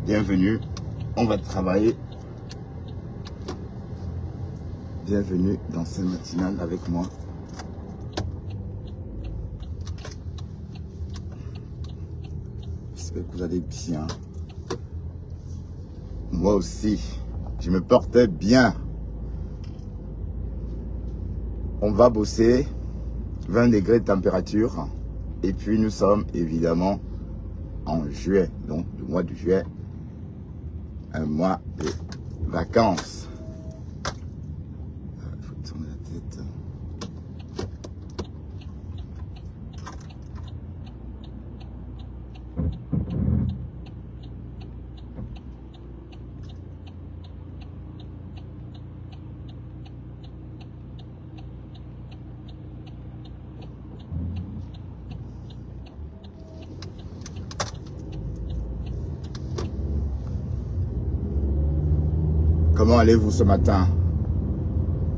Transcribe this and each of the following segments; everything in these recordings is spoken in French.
bienvenue. On va travailler. Bienvenue dans ce matinal avec moi. J'espère que vous allez bien. Moi aussi, je me portais bien. On va bosser, 20 degrés de température. Et puis nous sommes évidemment en juillet, donc le mois de juillet, un mois de vacances. Il faut tourner la tête. Comment allez-vous ce matin?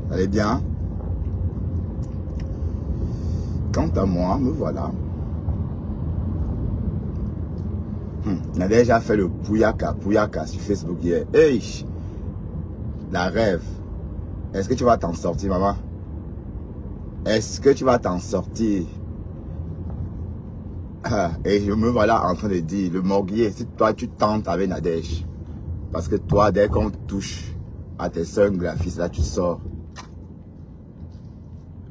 Vous allez bien? Quant à moi, me voilà. Nadège a fait le Pouyaka sur Facebook hier. Hey, la rêve. Est-ce que tu vas t'en sortir, maman? Est-ce que tu vas t'en sortir? Et je me voilà en train de dire, le morguier, si toi tu tentes avec Nadège. Parce que toi, dès qu'on touche à tes seuls graphistes, là, tu sors.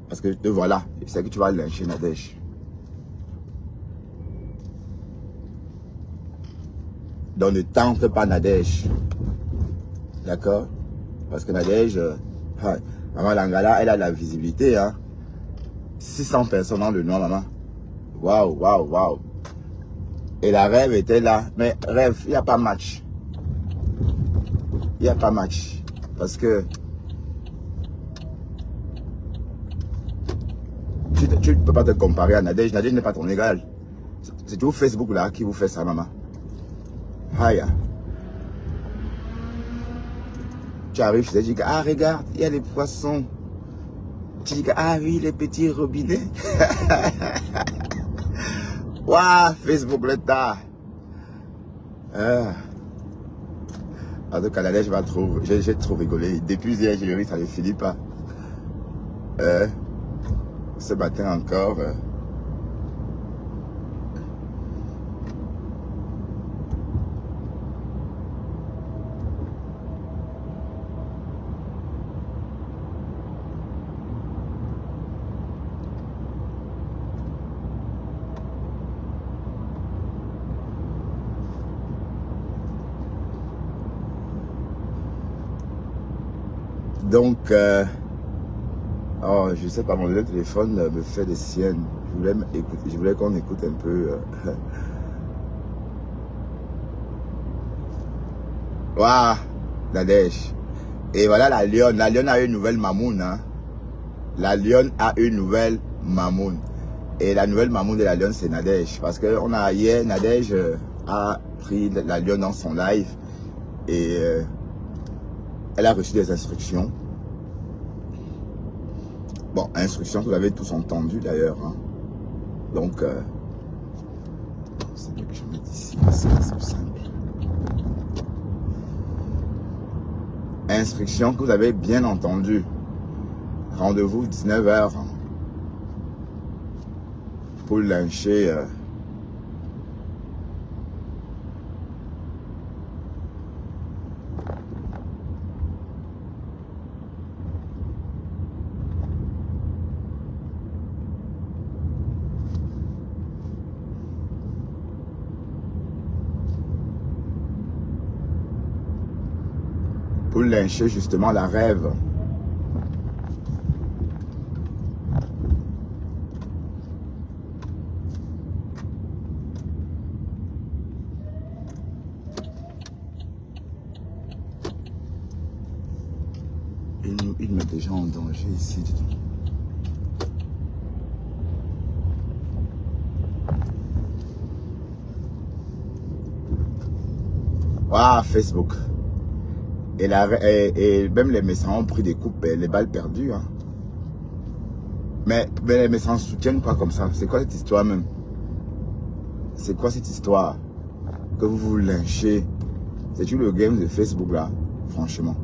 Parce que te voilà, je sais que tu vas lyncher Nadège. Donc ne tente pas Nadège. D'accord? Parce que Nadège, maman Langala, elle a la visibilité. Hein? 600 personnes dans le noir, maman. Waouh, waouh, waouh. Et la rêve était là. Mais rêve, il n'y a pas match. Il n'y a pas match. Parce que tu ne peux pas te comparer à Nadège. Nadège n'est pas ton égal. C'est toujours Facebook là qui vous fait ça, maman. Aïe. Tu arrives, tu te dis, ah regarde, il y a les poissons. Tu dis, ah oui, les petits robinets. Waouh, Facebook le tas. En tout cas, Nadège, j'ai trop rigolé. Depuis hier, j'ai vu, ça ne finit pas. Ce matin encore. Donc, oh, je sais pas, mon téléphone me fait des siennes. Je voulais qu'on écoute un peu. Waouh, Nadège. Et voilà la lionne. La lionne a une nouvelle mamoune. Hein. La lionne a une nouvelle mamoune. Et la nouvelle mamoune de la lionne, c'est Nadège. Parce que hier, Nadège a pris la lionne dans son live. Et elle a reçu des instructions. Bon, instructions que vous avez tous entendues d'ailleurs. Hein. Donc, c'est mieux que je mette ici, c'est plus simple. Instructions que vous avez bien entendues. Rendez-vous 19h pour lyncher. Pour lyncher justement la rêve. Il met déjà en danger ici. Waouh, Facebook. Et même les médecins ont pris des coupes, les balles perdues. Hein. Mais les médecins soutiennent quoi comme ça? C'est quoi cette histoire même? C'est quoi cette histoire? Que vous vous lynchez C'est tout le game de Facebook là, franchement.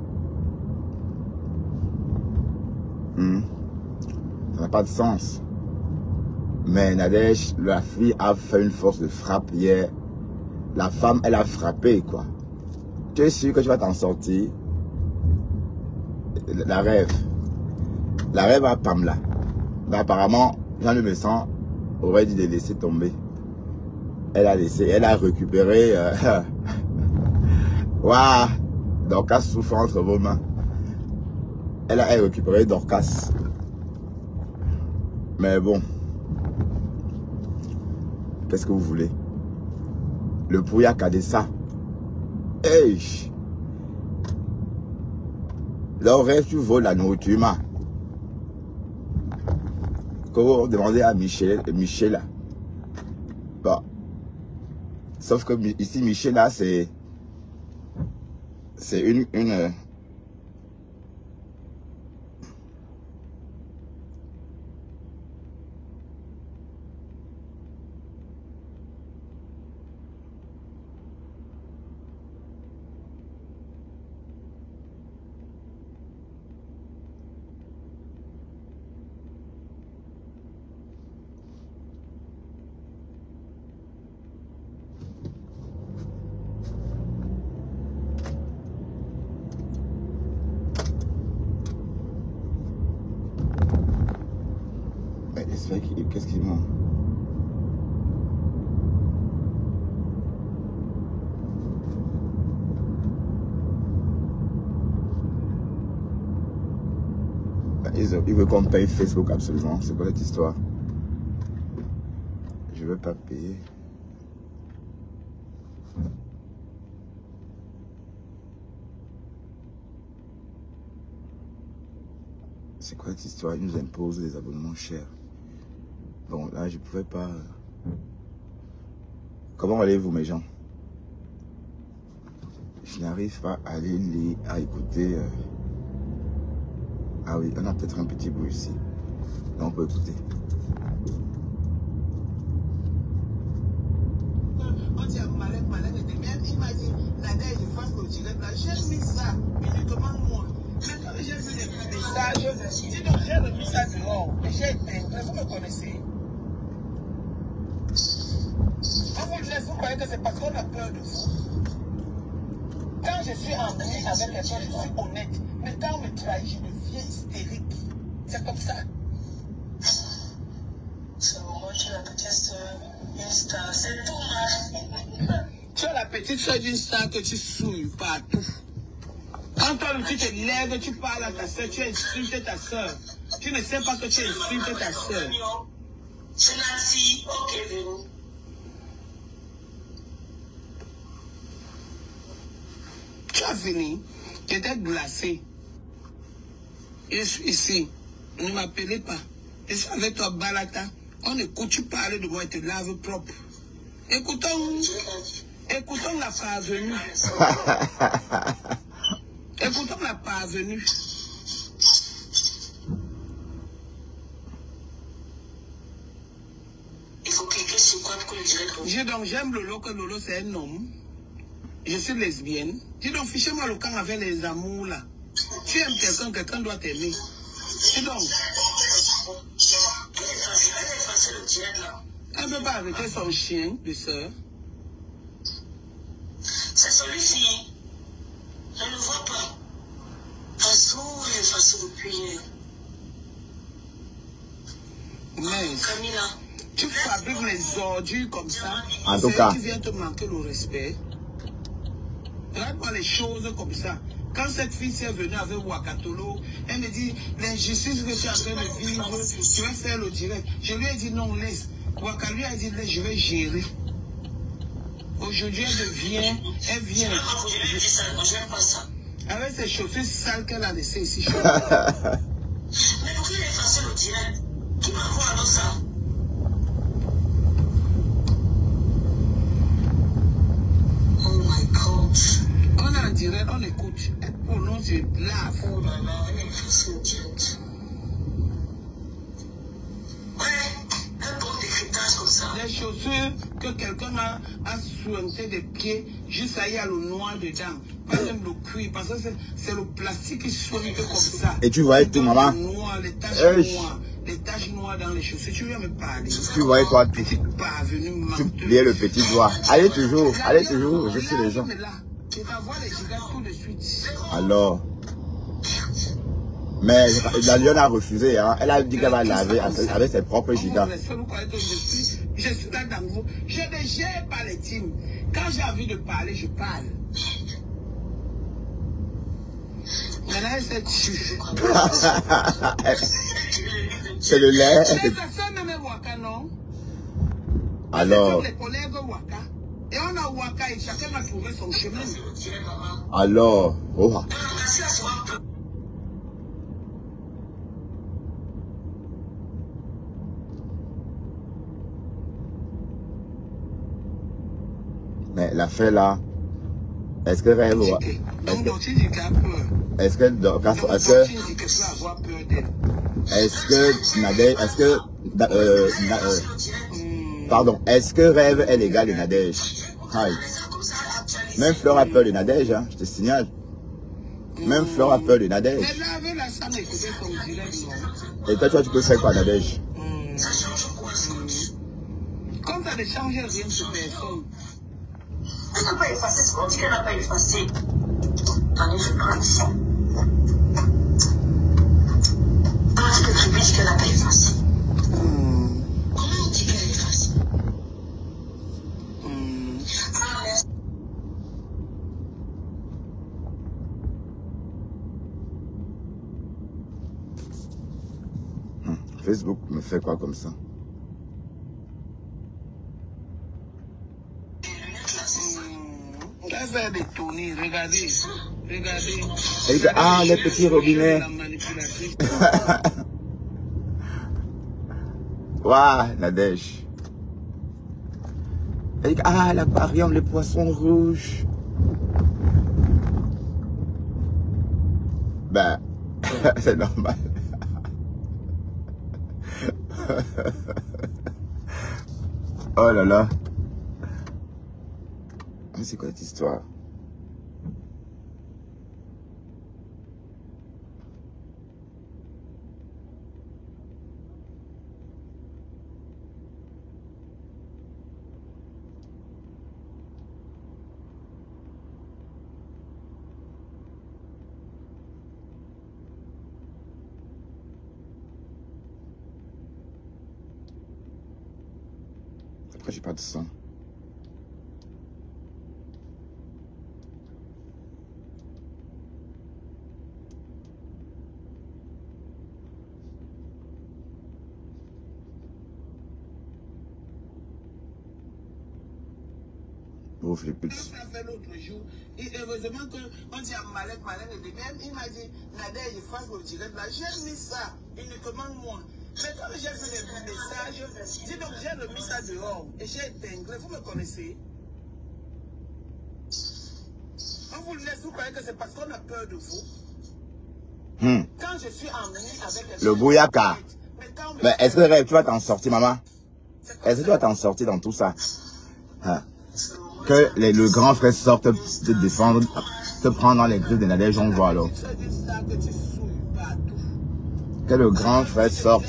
Ça n'a pas de sens. Mais Nadège, la fille a fait une force de frappe hier. La femme, elle a frappé, quoi. Tu es sûr que tu vas t'en sortir? La rêve à Pamela. Mais apparemment, Jean Le Messan aurait dit de laisser tomber. Elle a laissé, elle a récupéré. Waouh! Dorcas souffre entre vos mains. Elle a récupéré Dorcas. Mais bon. Qu'est-ce que vous voulez? Le Pouya Kadessa. Hey! Là, au rêve, tu voles la nourriture, ma. Comment demander à Michel là. Bon. Sauf que ici, Michel là, c'est une qu'est-ce qu'ils m'ont? Ils veulent qu'on paye Facebook absolument. C'est quoi cette histoire? Je ne veux pas payer. C'est quoi cette histoire? Ils nous imposent des abonnements chers. Bon, là, je ne pouvais pas... Comment allez-vous, mes gens? Je n'arrive pas à aller lire, à écouter... Ah oui, on a peut-être un petit bruit ici. Donc, on peut écouter. Quand il y a Malek était même, il m'a dit, Nadège, je fasse le direct là. J'ai mis ça, uniquement moi. Mais quand j'ai vu les messages, j'ai donc j'ai remis ça dehors. Et j'ai éteint. Vous me connaissez. Vous croyez que c'est parce qu'on a peur de vous. Quand je suis en ligne avec quelqu'un, je suis honnête. Mais quand on me trahit, je deviens hystérique. C'est comme ça. C'est au moment où tu es la petite soeur d'une star. C'est tout mal. Tu es la petite soeur d'une star que tu souilles partout. Quand toi, tu te lèves, tu parles à ta soeur, tu insultes ta soeur. Tu ne sais pas que tu insultes ta soeur. C'est Nancy, ok, Véro. Tu as fini, j'étais glacé. Je suis ici, ne m'appelez pas. Je suis avec toi, Balata. On écoute, tu parles de moi et te lave propre. Écoutons la parvenue. Écoutons la parvenue. Il faut cliquer sur quoi pour le direct. Donc j'aime Lolo, que Lolo c'est un homme. Je suis lesbienne. Dis donc, fichez-moi le camp avec les amours là. Tu aimes quelqu'un, quelqu'un doit t'aimer. Dis donc. Elle ne peut pas arrêter son chien de soeur. C'est celui-ci. Je ne le vois pas. Azul, il est facile depuis. Mais Camilla, tu fabriques les ordures comme ça. En tout cas. Tu viens te manquer le respect. Regarde-moi les choses comme ça. Quand cette fille s'est venue avec Wakatolo, elle me dit, l'injustice que tu es en train de vivre, tu vas faire le direct. Je lui ai dit non, laisse. Waka lui a dit, laisse, je vais gérer. Aujourd'hui, elle vient. Avec ses chaussures sales qu'elle a laissées ici. Mais pour qu'il ait effacé le direct, qui m'envoie alors ça? Oh my God. On est en direct, on écoute. Pour nous, c'est lave. Oh là là, elle a effacé le direct. Ouais, un bon décryptage comme ça. les chaussures que quelqu'un a soigné des pieds, juste là, il y a le noir dedans. Pas même le cuir, parce que c'est le plastique qui soigne comme ça. Et tu voyais tout, maman? Noir, les taches noires. Les taches noires dans les chaussures. Tu viens me parler. Tu voyais quoi? Tu pliais le petit doigt. Allez toujours, je suis les gens. Je t'envoie les gigas tout de suite. Alors, mais la lionne a refusé, hein. Elle a dit qu'elle va laver avec ses propres gigas. Je suis là dans vous. Je ne gère pas les teams. Quand j'ai envie de parler, je parle. Maintenant, cette chuche. C'est le lait. C'est sa soeur même Waka, non? Alors. Les collègues Waka. Et on a Waka et chacun a trouvé son chemin. Alors. Oh. Mais l'affaire là, est-ce que Rêve... Est-ce que Rêve est l'égal de Nadège? Même Fleur a peur de Nadège, hein, je te signale. Même Fleur a peur de Nadège. Et toi, tu peux faire quoi, Nadège? Comme ça ne change rien sur personne. Elle n'a pas effacé, c'est qu'on dit qu'elle n'a pas effacé. Attendez, je prends ça. Comment est-ce que tu dis qu'elle n'a pas effacé? Comment on dit qu'elle a effacé? Facebook me fait quoi comme ça? Faire des tournées, regardez. Et que, ah, les petits robinets. Waouh, Nadège. Et que, ah, l'aquarium, les poissons rouges. Ben, c'est normal. Oh là là. C'est quoi cette histoire? Pourquoi j'ai pas de sang? Ouvre les petits. Ça fait l'autre jour. Et heureusement qu'on dit à Malek, et même il m'a dit, Nadège, fasse le direct là. J'ai mis ça uniquement moi. Mais quand j'ai vu les messages, dis donc j'ai remis ça dehors. Et j'ai épinglé. Vous me connaissez? On vous laisse, vous croyez que c'est parce qu'on a peur de vous? Quand je suis emmené avec le Bouyaka. Mais est-ce que tu vas t'en sortir, maman? Est-ce que tu vas t'en sortir dans tout ça? Que le grand frère sorte te défendre, te prendre dans les griffes de Nadège, on voit alors. Que le grand frère sorte.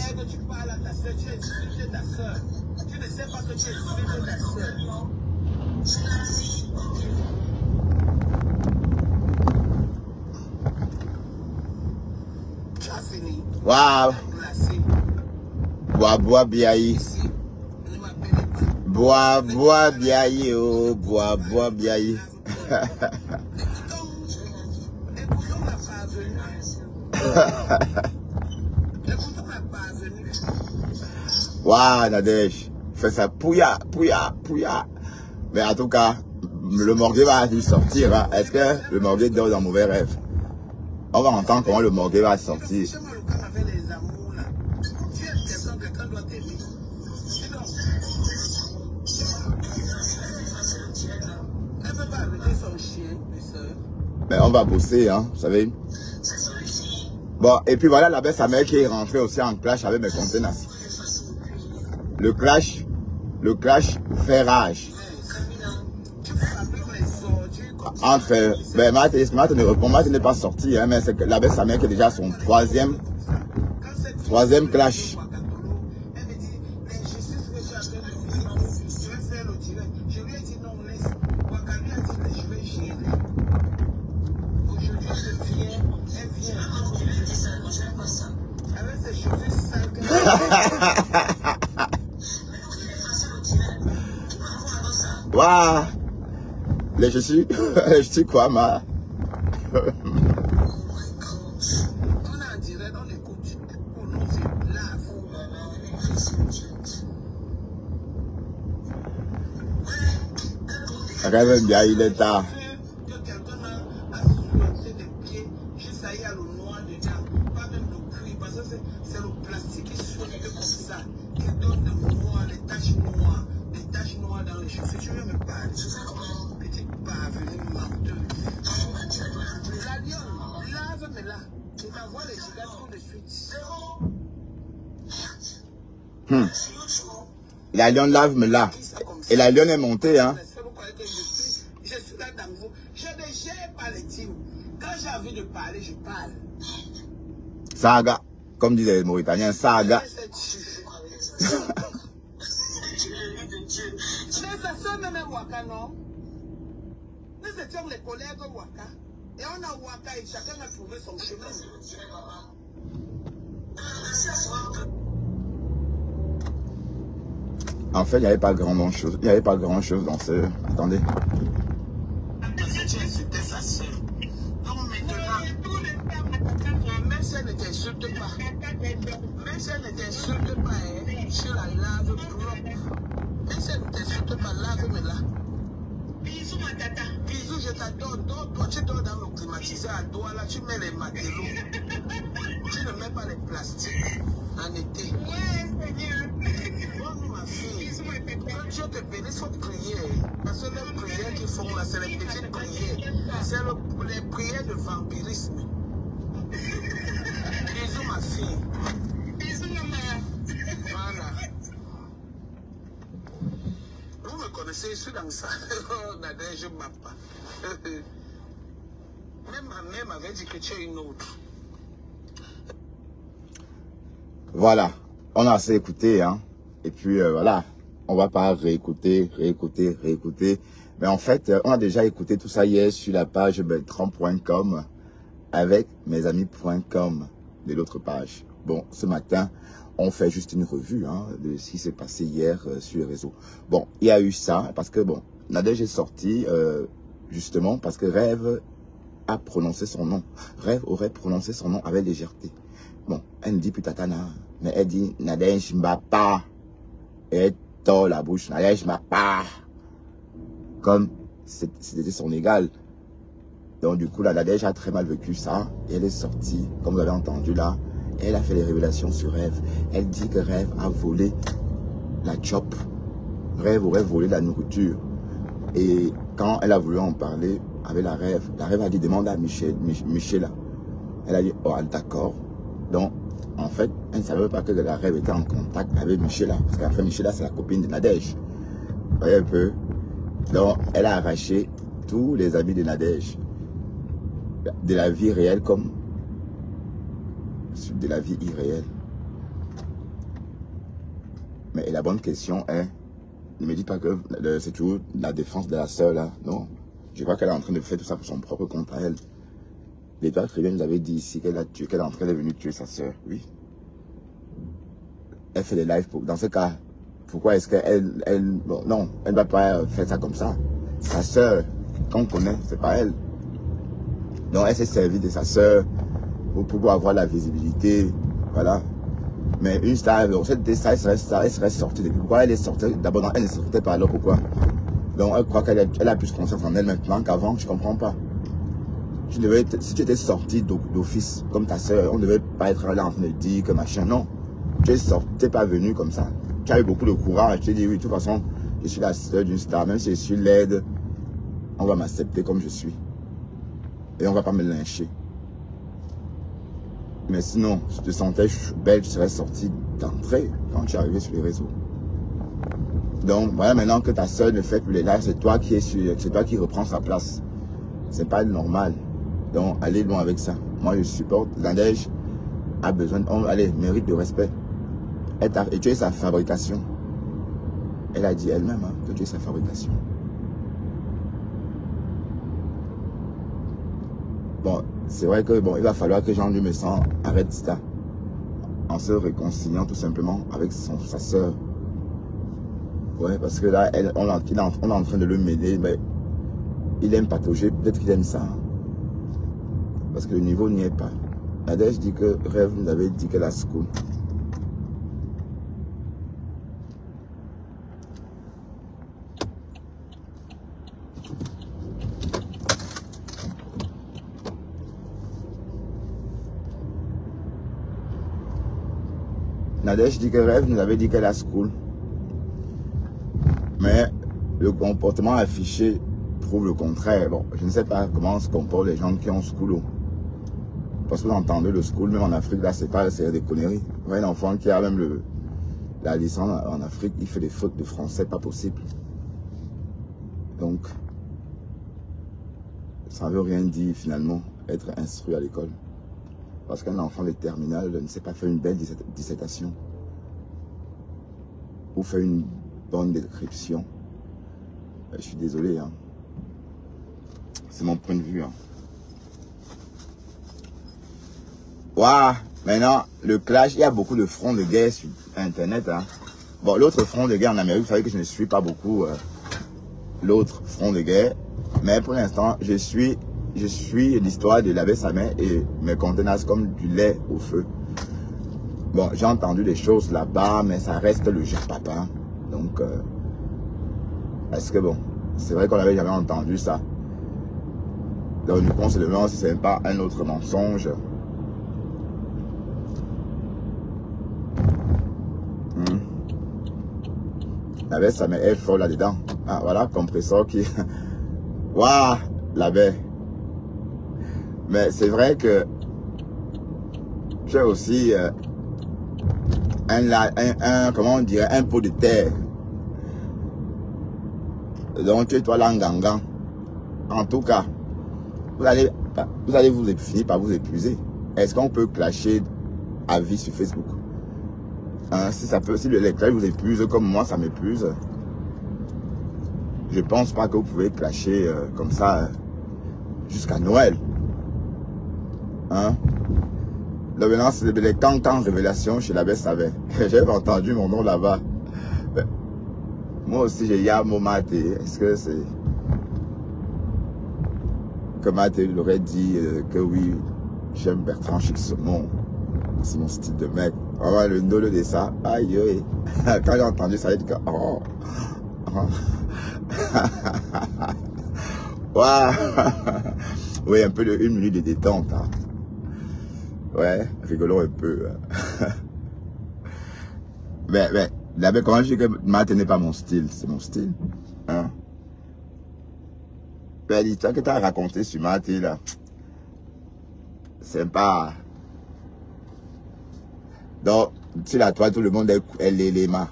Waouh! Bois, biaï. Bois, biaï, oh, bois, biaï. Waouh, Nadège. Fais ça, pouya. Mais en tout cas, le morguet va lui sortir. Hein. Est-ce que le morguet dort dans mauvais rêve? On va entendre comment le morguet va sortir. Mais on va bosser, hein, vous savez. Bon, et puis voilà la belle sa mère qui est rentrée aussi en clash avec mes conteneurs. Le clash le clash fait rage. Entre, ben, Matt ne répond, Matt n'est pas sorti, hein, mais c'est que la belle sa mère qui est déjà son troisième clash. Waouh, je suis quoi, ma? On est en direct, on écoute. Oh non, c'est lave. Rêve bien, il est tard. Que quelqu'un a soulevé des pieds, juste ça y a le noir dedans. Pas même le cuir, parce que c'est le plastique qui souffle comme ça, qui donne le noir, les taches noires dans les cheveux. Tu veux me parler? Petit parvenu menteur. La lionne, lave-moi là. Tu m'envoies les gigas tout de suite. La lionne lave-moi là. Et la lionne est montée, hein. Je suis là dans vous. Je ne gère pas les tirs. Quand j'ai envie de parler, je parle. Saga. Comme disent les Mauritaniens, saga. Mais ça sonne même Waka, non? Nous étions les collègues Waka. Et on a Waka et chacun a trouvé son chemin. En fait, il n'y avait pas grand chose. Il n'y avait pas grand chose dans ce. Attendez. Parce que tu insultais sa soeur. Donc maintenant, même si elle ne t'insulte pas, même si elle ne t'insulte pas, je la lave propre. Même si elle ne t'insulte pas, lave-moi là. Bisous, ma tata. Bisous, je t'adore. Toi, tu dors dans le climatiseur à toi, là, tu mets les matelots. Tu ne mets pas les plastiques en été. Ouais, Seigneur. Bonne ma fille. Quand Dieu te bénisse, il faut prier. Parce que les prières qu'ils font là, c'est les petites prières. C'est les prières de vampirisme. Bisous, ma fille. Bisous, maman. Voilà. Vous me connaissez, je suis dans ça. Nadège, je ne m'aime pas. Même ma mère m'avait dit que tu es une autre. Voilà. On a assez écouté, hein. Et puis, voilà. On va pas réécouter. Mais en fait, on a déjà écouté tout ça hier sur la page Bertrand.com avec mesamis.com de l'autre page. Bon, ce matin, on fait juste une revue hein, de ce qui s'est passé hier sur les réseaux. Bon, il y a eu ça parce que, bon, Nadège est sorti justement parce que Rêve a prononcé son nom. Rêve aurait prononcé son nom avec légèreté. Bon, elle ne dit plus Tatana, mais elle dit Nadège m'a pas. Et elle tord la bouche, Nadège m'a pas. Comme c'était son égal. Donc du coup, la Nadège a très mal vécu ça. Et elle est sortie, comme vous l'avez entendu là. Et elle a fait des révélations sur Rêve. Elle dit que Rêve a volé la chop. Rêve aurait volé la nourriture. Et quand elle a voulu en parler avec la Rêve a dit demande à Michela. Elle a dit oh d'accord. Donc en fait, elle ne savait pas que la Rêve était en contact avec Michela. Parce qu'après Michela, c'est la copine de Nadège. Vous voyez un peu. Donc elle a arraché tous les amis de Nadège. De la vie réelle comme de la vie irréelle. Mais la bonne question est, ne me dites pas que c'est toujours la défense de la sœur là. Non. Je crois qu'elle est en train de faire tout ça pour son propre compte à elle. L'État très bien nous avait dit ici qu'elle a tué, qu'elle est en train de venir tuer sa sœur. Oui. Elle fait des lives. Dans ce cas, pourquoi est-ce qu'elle... bon, non, elle ne va pas faire ça comme ça. Sa sœur, qu'on connaît, c'est pas elle. Donc elle s'est servie de sa sœur pour pouvoir avoir la visibilité. Voilà. Mais une star, cette star, elle serait sortie depuis. Pourquoi elle est sortie? D'abord, elle ne sortait pas alors, pourquoi? Donc elle croit qu'elle a plus confiance en elle maintenant qu'avant, je comprends pas. Si tu étais sorti d'office comme ta soeur, on ne devait pas être là en train de dire que machin, non. Tu es sorti, tu n'es pas venu comme ça. Tu as eu beaucoup de courage, tu t'es dit oui, de toute façon, je suis la soeur d'une star, même si je suis laide, on va m'accepter comme je suis. Et on ne va pas me lyncher. Mais sinon, si tu te sentais belle, tu serais sorti d'entrée quand tu es arrivé sur les réseaux. Donc, voilà, maintenant que ta soeur ne fait plus les lives, c'est toi qui es sur, c'est toi qui reprends sa place. C'est pas normal. Donc, allez loin avec ça. Moi, je supporte. Nadège a besoin, allez, mérite de respect. Et tu es sa fabrication. Elle a dit elle-même hein, que tu es sa fabrication. Bon, c'est vrai que bon, il va falloir que Jean-Louis Messan arrête ça. En se réconciliant tout simplement avec sa soeur. Ouais, parce que là, on est en train de le mêler, mais il aime patauger, peut-être qu'il aime ça. Hein. Parce que le niveau n'y est pas. Nadège dit que Rêve nous avait dit qu'elle a school. Nadège dit que Rêve nous avait dit qu'elle a school. Mais le comportement affiché prouve le contraire. Bon, je ne sais pas comment se comportent les gens qui ont school. Parce que vous entendez le school, même en Afrique, là, c'est des conneries. Vous voyez un enfant qui a même la licence en Afrique, il fait des fautes de français, pas possible. Donc, ça ne veut rien dire finalement, être instruit à l'école. Parce qu'un enfant de terminale ne sait pas faire une belle dissertation. Ou faire une bonne description. Je suis désolé. Hein. C'est mon point de vue. Hein. Waouh! Maintenant, le clash, il y a beaucoup de fronts de guerre sur Internet. Hein. Bon, l'autre front de guerre en Amérique, vous savez que je ne suis pas beaucoup l'autre front de guerre. Mais pour l'instant, je suis l'histoire de l'abbé Samet et mes contenants comme du lait au feu. Bon, j'ai entendu des choses là-bas, mais ça reste le jeu papa. Donc, parce que bon, c'est vrai qu'on n'avait jamais entendu ça. Donc, du coup, on se demande si ce n'est pas un autre mensonge. L'abbé Samet est fort là-dedans. Ah, voilà, compresseur qui... Waouh, l'abbé. Mais c'est vrai que j'ai aussi comment on dirait, un pot de terre. Donc tu es toi là en gangan. En tout cas, vous allez finir par vous épuiser. Est-ce qu'on peut clasher à vie sur Facebook? Hein, si le clash vous épuise comme moi, ça m'épuise. Je pense pas que vous pouvez clasher comme ça jusqu'à Noël. Hein? Là maintenant, c'est les cantants révélations chez l'abbé Savet. J'avais entendu mon nom là-bas. Moi aussi, j'ai Yamo Maté. Est-ce que c'est... Que Maté l'aurait dit que oui, j'aime Bertrand Chixomon. C'est mon style de mec. Vraiment, le ndolo de ça. Aïe, aïe. Quand j'ai entendu ça, j'ai dit que... Oh. Waouh. Oui, un peu de 1 minute de détente. Hein. Ouais, rigolons un peu. mais là, comment je dis que Maté n'est pas mon style, c'est mon style. Hein? Mais l'histoire que tu as racontée sur Maté, là, c'est pas... Donc, sur la toile, tout le monde est l'élément.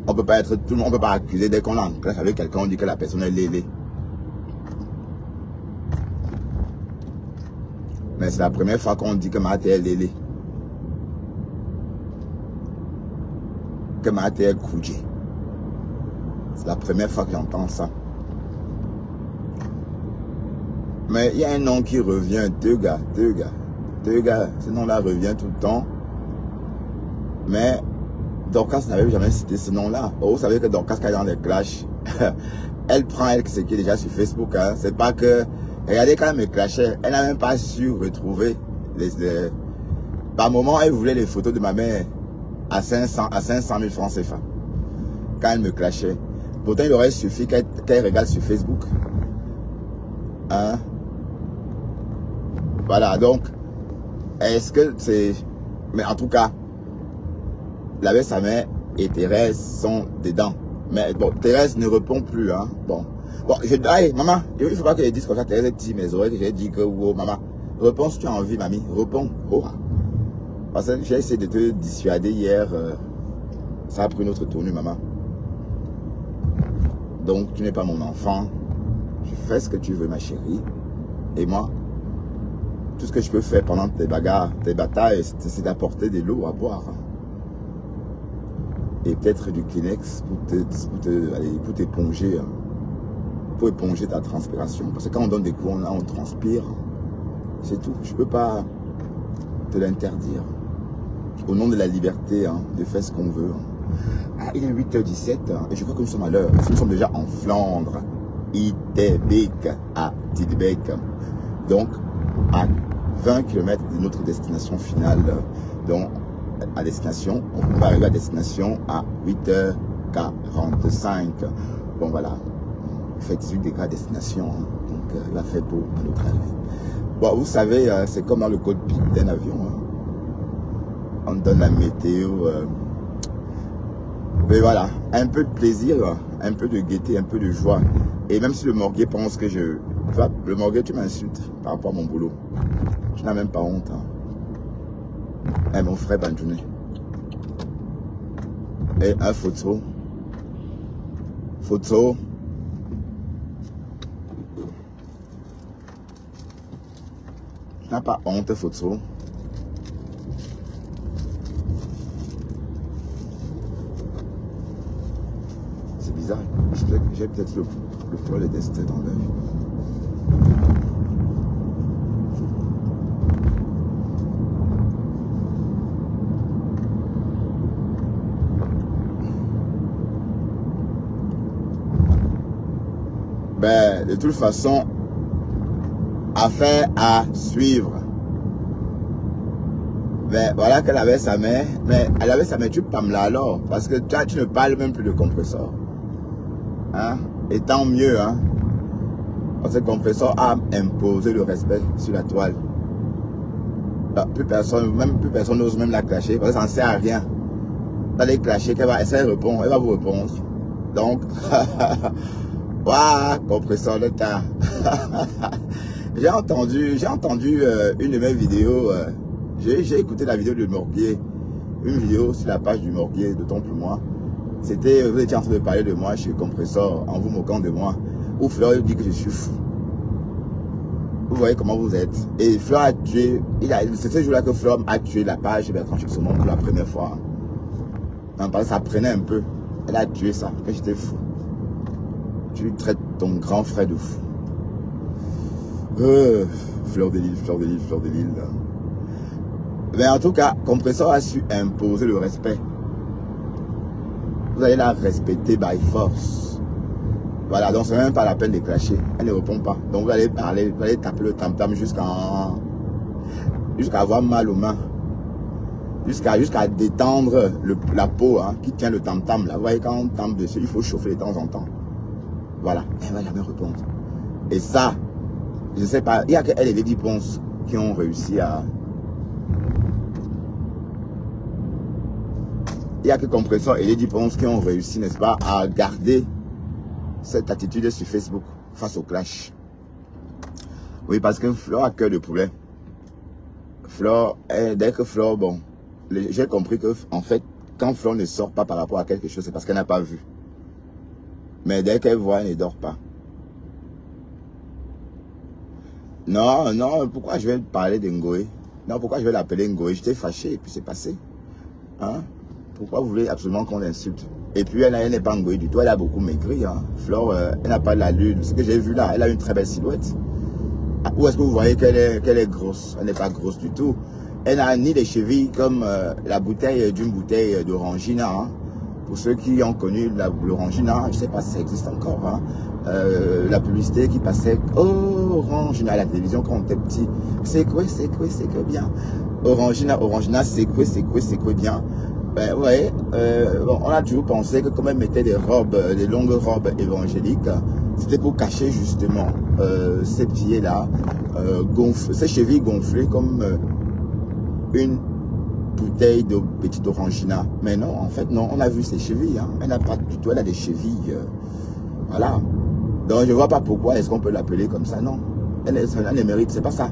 On peut pas être, tout le monde peut pas accuser dès qu'on est en classe avec quelqu'un, on dit que la personne est lélé. Mais c'est la première fois qu'on dit que Maté est lélé. Que Maté est Koudjé. C'est la première fois que j'entends ça. Mais il y a un nom qui revient, deux gars. Ce nom-là revient tout le temps. Mais Dorcas n'avait jamais cité ce nom-là. Oh, vous savez que Dorcas, quand elle est dans les clashs, elle prend ce qui est déjà sur Facebook. Hein. C'est pas que... Regardez quand elle me clashait, elle n'a même pas su retrouver Par moment, elle voulait les photos de ma mère à 500 000 francs CFA. Quand elle me clashait. Pourtant, il aurait suffi qu'elle regarde sur Facebook. Hein? Voilà, donc, est-ce que c'est... Mais en tout cas, l'abbé Samet et Thérèse sont dedans. Mais bon, Thérèse ne répond plus. Hein? Bon, allez, maman, il ne faut pas que je dise comme ça. Thérèse dit mes oreilles que j'ai dit que, oh, maman, réponds si tu as envie, mamie. Réponds. Oh. Parce que j'ai essayé de te dissuader hier. Ça a pris une autre tournure, maman. Donc, tu n'es pas mon enfant. Tu fais ce que tu veux, ma chérie. Et moi, tout ce que je peux faire pendant tes bagarres, tes batailles, c'est d'apporter de l'eau à boire. Et peut-être du Kleenex pour t'éponger. Pour éponger ta transpiration. Parce que quand on donne des cours, là, on transpire. C'est tout. Je ne peux pas te l'interdire. Au nom de la liberté, hein, de faire ce qu'on veut. Ah, il est 8h17 et je crois que nous sommes à l'heure. Nous sommes déjà en Flandre. Itebek à Tidebek. Donc, à 20 km de notre destination finale. Donc, à destination, on va arriver à destination à 8h45. Bon, voilà. Il fait 18 degrés à destination. Hein. Donc, il va faire beau à notre arrivée. Bon, vous savez, c'est comme dans le cockpit d'un avion. Hein. On donne la météo. Mais voilà, un peu de plaisir, un peu de gaieté, un peu de joie. Et même si le morguet pense que je... Tu vois, le morguet, tu m'insultes par rapport à mon boulot. Tu n'as même pas honte. Hein. Eh, mon frère Banjoune. Et un photo. Photo. Tu n'as pas honte, photo. Bizarre. J'ai peut-être le poil et destin dans l'œil. Ben, de toute façon, affaire à suivre. Ben, voilà qu'elle avait sa main. Mais elle avait sa main, tu pam là alors. Parce que toi, tu ne parles même plus de compresseur. Hein? Et tant mieux, hein? Parce que le compresseur a imposé le respect sur la toile. Plus personne n'ose même la clasher parce que ça ne sert à rien. D'aller clasher, qu'elle va essayer de répondre, elle va vous répondre. Donc, waouh, compresseur de tas. J'ai entendu une de mes vidéos, j'ai écouté la vidéo du Morguier, une vidéo sur la page du Morguier de Ton Plus Moi. C'était, vous étiez en train de parler de moi chez Compresseur, en vous moquant de moi. Où Fleur dit que je suis fou. Vous voyez comment vous êtes. Et Fleur a tué, c'est ce jour-là que Fleur a tué la page de Bertrand Chixomon pour la première fois. Non, parce que ça prenait un peu. Elle a tué ça, que j'étais fou. Tu traites ton grand frère de fou. Fleur de Lille, Fleur de Lille, Fleur de Lille. Mais en tout cas, Compresseur a su imposer le respect. Vous allez la respecter by force. Voilà, donc c'est même pas la peine de clasher. Elle ne répond pas. Donc vous allez parler, vous allez taper le tam-tam jusqu'à avoir mal aux mains. Jusqu'à détendre la peau hein, qui tient le tam-tam. Vous voyez, quand on tampe dessus, il faut chauffer de temps en temps. Voilà, elle ne va jamais répondre. Et ça, je ne sais pas, il y a qu'elle et Lady Ponce qui ont réussi à... Il n'y a que Compresseur et Lady Ponce qui ont réussi, n'est-ce pas, à garder cette attitude sur Facebook face au clash. Oui, parce que Fleur a cœur de poulet. Fleur, dès que Fleur, bon, j'ai compris que, en fait, quand Fleur ne sort pas par rapport à quelque chose, c'est parce qu'elle n'a pas vu. Mais dès qu'elle voit, elle ne dort pas. Non, non, pourquoi je vais parler de Ngoé? Non, pourquoi je vais l'appeler Ngoé? J'étais fâché et puis c'est passé. Hein? Pourquoi vous voulez absolument qu'on l'insulte? Et puis elle n'est pas Ngoé du tout, elle a beaucoup maigri. Hein? Fleur, elle n'a pas la lune. Ce que j'ai vu là, elle a une très belle silhouette. Où est-ce que vous voyez qu'elle est grosse? Elle n'est pas grosse du tout. Elle n'a ni les chevilles comme la bouteille d'une bouteille d'Orangina. Hein? Pour ceux qui ont connu l'Orangina, je ne sais pas si ça existe encore. Hein? La publicité qui passait Orangina à la télévision quand on était petit. C'est quoi bien. Orangina, c'est quoi bien. Ben, vous voyez, bon, on a toujours pensé que comme elle mettait des robes, des longues robes évangéliques, c'était pour cacher justement ces pieds-là, ces chevilles gonflées comme une bouteille de petite Orangina. Mais non, en fait, non, on a vu ses chevilles. Hein. Elle n'a pas du tout, elle a des chevilles. Voilà. Donc, je ne vois pas pourquoi est-ce qu'on peut l'appeler comme ça. Non, elle ne mérite, c'est pas ça.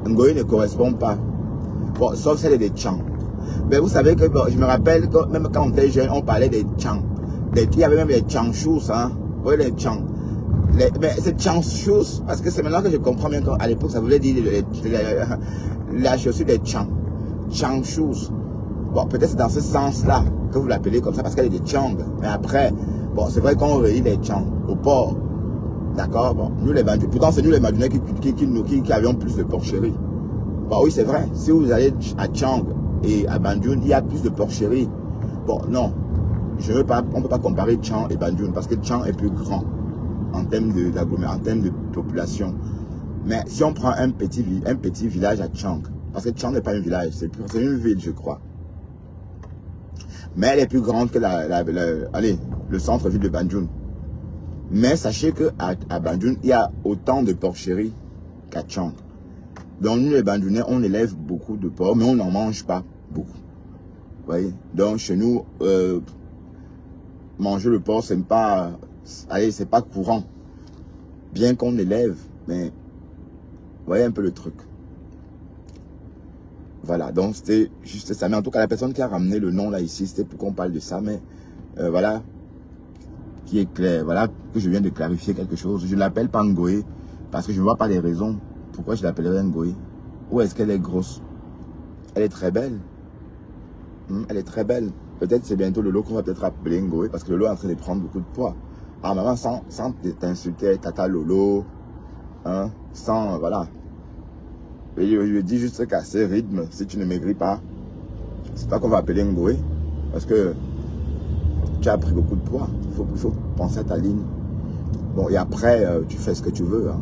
Ngoé ne correspond pas. Bon, sauf celle des Tchang. Mais vous savez que, bon, je me rappelle que même quand on était jeune, on parlait des Tchang. Il y avait même les Tchang-Shoes, hein. Oui, les Tchang. Mais c'est Tchang-Shoes, parce que c'est maintenant que je comprends bien qu'à l'époque, ça voulait dire la chaussure des Tchang. Tchang-Shoes. Bon, peut-être c'est dans ce sens-là que vous l'appelez comme ça, parce qu'elle est des Tchang. Mais après, bon, c'est vrai qu'on relie les Tchang au port. D'accord? Bon, nous les Bandunais, pourtant c'est nous les Bandunais qui avions plus de porcherie. Bon, oui, c'est vrai. Si vous allez à Tchang et à Bandung, il y a plus de porcherie. Bon, non. On ne peut pas comparer Tchang et Bandung parce que Tchang est plus grand en termes de population. Mais si on prend un petit village à Tchang, parce que Tchang n'est pas un village, c'est une ville, je crois. Mais elle est plus grande que le centre-ville de Bandung. Mais sachez qu'à Bandung, il y a autant de porcheries qu'à Tchang. Donc nous les Bandunais, on élève beaucoup de porc, mais on n'en mange pas beaucoup. Vous voyez? Donc chez nous, manger le porc, c'est pas courant. Bien qu'on élève, mais vous voyez un peu le truc. Voilà, donc c'était juste ça. Mais en tout cas, la personne qui a ramené le nom là ici, c'était pour qu'on parle de ça, mais voilà, qui est clair. Voilà que je viens de clarifier quelque chose. Je ne l'appelle pas Ngoé, parce que je ne vois pas les raisons. Pourquoi je l'appellerais Ngoé? Ou est-ce qu'elle est grosse? Elle est très belle. Elle est très belle. Peut-être c'est bientôt Lolo qu'on va peut-être appeler Ngoé, parce que Lolo est en train de prendre beaucoup de poids. Ah maman, sans t'insulter, tata Lolo, hein, sans, voilà. Et je lui dis juste casser rythme, si tu ne maigris pas. C'est pas qu'on va appeler Ngoé, parce que tu as pris beaucoup de poids. Il faut penser à ta ligne. Bon, et après, tu fais ce que tu veux. Hein.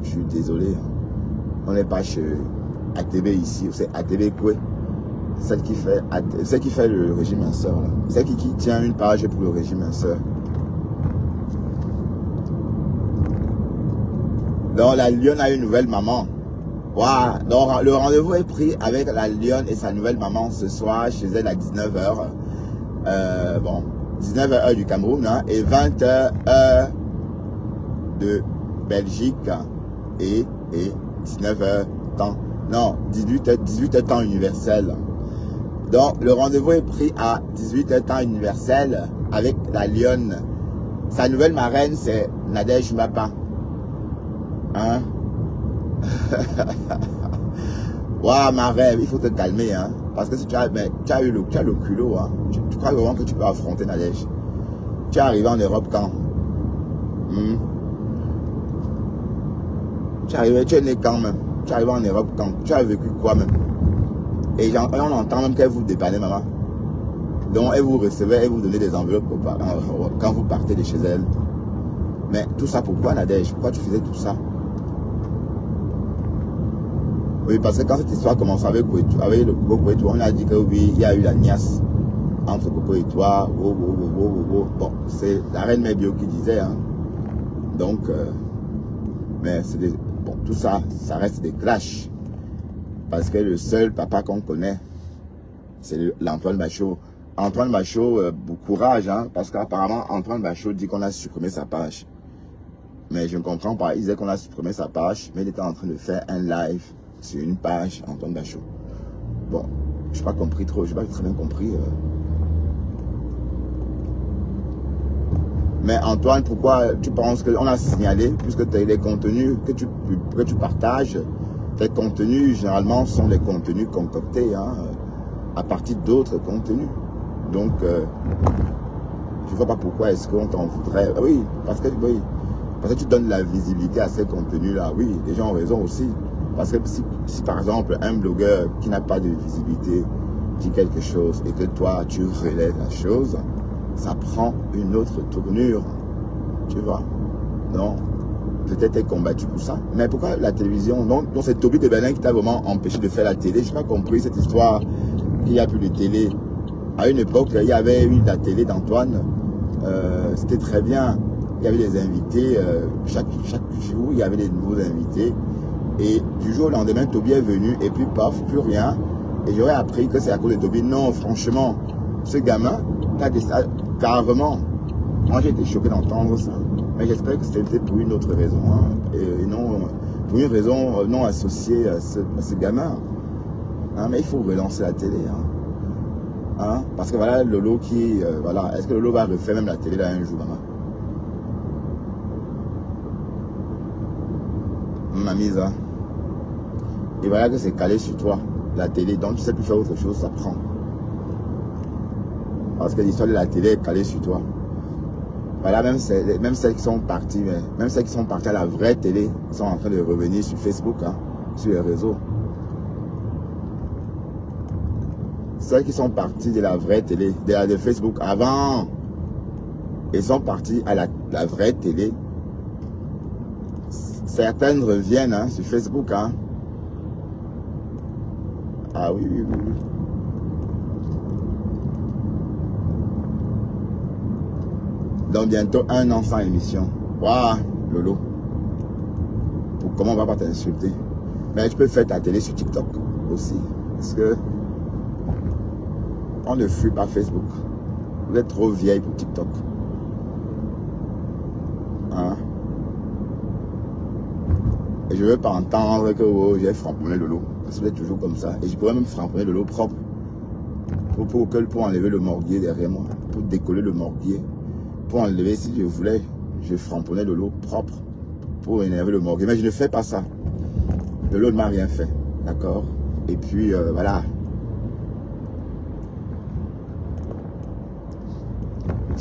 Je suis désolé. Hein. On n'est pas chez ATB ici, c'est ATB Koué. Celle qui fait le régime minceur. Celle qui tient une page pour le régime minceur. Donc la lionne a une nouvelle maman. Wow. Donc le rendez-vous est pris avec la lionne et sa nouvelle maman ce soir chez elle à 19h. Bon, 19h du Cameroun, hein, et 20h de Belgique et 19h temps. Non, 18h temps universel. Donc le rendez-vous est pris à 18h temps universel avec la lionne. Sa nouvelle marraine, c'est Nadège Mapa. Hein? Waouh, ma rêve, il faut te calmer, hein. Parce que si tu as eu le culot, hein. Tu crois vraiment que tu peux affronter Nadège? Tu es arrivé en Europe quand? Tu es né quand même? Tu es arrivé en Europe quand? Tu as vécu quoi même? Et on entend même qu'elle vous dépanne, maman. Donc elle vous recevait, elle vous donnait des enveloppes quand vous partez de chez elle. Mais tout ça pourquoi, Nadège? Pourquoi tu faisais tout ça? Oui, parce que quand cette histoire commençait avec le Coco et toi, on a dit que oui, il y a eu la niasse entre Coco et toi. Bon, c'est la reine Mébio qui disait, hein. Donc, mais c'est bon, tout ça, ça reste des clashs. Parce que le seul papa qu'on connaît, c'est l'Antoine Bachot. Antoine Bachot, courage, hein, parce qu'apparemment, Antoine Bachot dit qu'on a supprimé sa page. Mais je ne comprends pas. Il disait qu'on a supprimé sa page, mais il était en train de faire un live sur une page, Antoine Bachot. Bon, je n'ai pas compris trop, je n'ai pas très bien compris. Mais Antoine, pourquoi tu penses qu'on a signalé, puisque les contenus que tu partages, tes contenus, généralement, sont des contenus concoctés, hein, à partir d'autres contenus. Donc, je ne vois pas pourquoi est-ce qu'on t'en voudrait. Oui, parce que tu donnes la visibilité à ces contenus-là. Oui, les gens ont raison aussi. Parce que si par exemple, un blogueur qui n'a pas de visibilité dit quelque chose et que toi, tu relèves la chose, ça prend une autre tournure. Tu vois? Non. Peut-être être combattu pour ça. Mais pourquoi la télévision? Donc c'est Toby de Benin qui t'a vraiment empêché de faire la télé. Je n'ai pas compris cette histoire qu'il n'y a plus de télé. À une époque, il y avait eu la télé d'Antoine. C'était très bien. Il y avait des invités. Chaque jour, il y avait des nouveaux invités. Et du jour au lendemain, Toby est venu. Et puis, paf, plus rien. Et j'aurais appris que c'est à cause de Toby. Non, franchement, ce gamin, carrément. Moi, j'ai été choqué d'entendre ça. Mais j'espère que c'était pour une autre raison. Hein, et non, pour une raison non associée à ce gamin. Hein, mais il faut relancer la télé. Hein, parce que voilà, Lolo qui... voilà, est-ce que Lolo va refaire même la télé là un jour, maman? Ma mise, hein. Et voilà que c'est calé sur toi, la télé. Donc tu sais plus faire autre chose, ça prend. Parce que l'histoire de la télé est calée sur toi. Voilà, même celles qui sont parties, même celles qui sont parties à la vraie télé, sont en train de revenir sur Facebook, hein, sur les réseaux. Celles qui sont parties de la vraie télé, de Facebook avant, elles sont parties à la vraie télé. Certaines reviennent, hein, sur Facebook. Hein. Ah oui, oui, oui. Donc bientôt 1 an sans émission. Waouh, Lolo. Comment on va pas t'insulter? Mais tu peux faire ta télé sur TikTok aussi. Parce que on ne fuit pas Facebook. Vous êtes trop vieille pour TikTok. Hein? Et je ne veux pas entendre que oh, j'ai framponné Lolo. Parce que vous êtes toujours comme ça. Et je pourrais même framponner Lolo propre. Pour enlever le morguier derrière moi. Pour décoller le morguier. Pour enlever, si je voulais, je framponnais Lolo propre. Pour énerver le morguier. Mais je ne fais pas ça. Lolo ne m'a rien fait. D'accord? Et puis, voilà.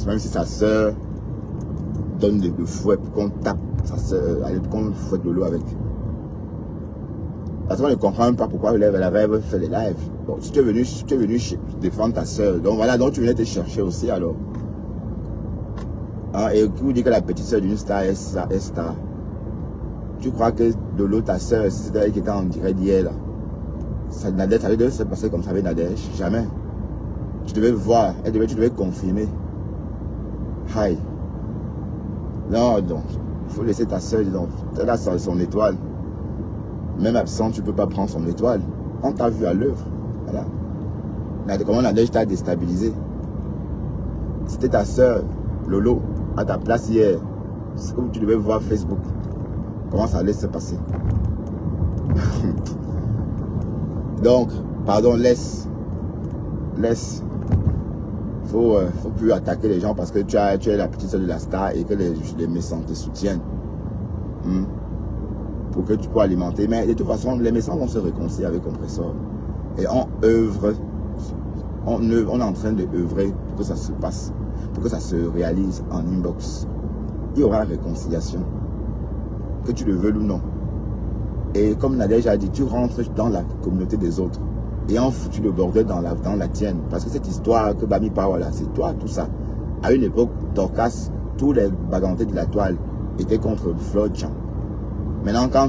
Même si sa soeur donne le fouet pour qu'on tape sa soeur, qu'on fouette Lolo avec. Parce qu'on ne comprend même pas pourquoi elle avait fait les lives. Bon, si tu es venu défendre ta soeur, donc voilà, donc tu venais te chercher aussi alors. Hein, et qui vous dit que la petite soeur d'une star est star. Tu crois que Lolo, ta soeur, si c'était elle qui était en direct d'hier là, ça devait se passer comme ça avec Nadège? Jamais. Tu devais voir, tu devais confirmer. Aïe. Non, donc, il faut laisser ta soeur, donc, elle a son étoile. Même absent, tu ne peux pas prendre son étoile. On t'a vu à l'œuvre. Voilà. Comment Nadège t'a déstabilisé? C'était ta soeur, Lolo, à ta place hier. C'est comme tu devais voir Facebook. Comment ça allait se passer? Donc, pardon, laisse. Faut plus attaquer les gens parce que tu es la petite soeur de la star et que les méchants te soutiennent. Pour que tu puisses alimenter. Mais de toute façon, les méchants vont se réconcilier avec Compressor. Et on œuvre, on est en train de œuvrer pour que ça se passe, pour que ça se réalise en inbox. Il y aura la réconciliation. Que tu le veuilles ou non. Et comme Nadège a dit, tu rentres dans la communauté des autres. Et on foutu le bordel dans la tienne. Parce que cette histoire que Bami parle là, c'est toi tout ça. À une époque, Dorcas, tous les bagantés de la toile étaient contre Floyd Chan. Maintenant, quand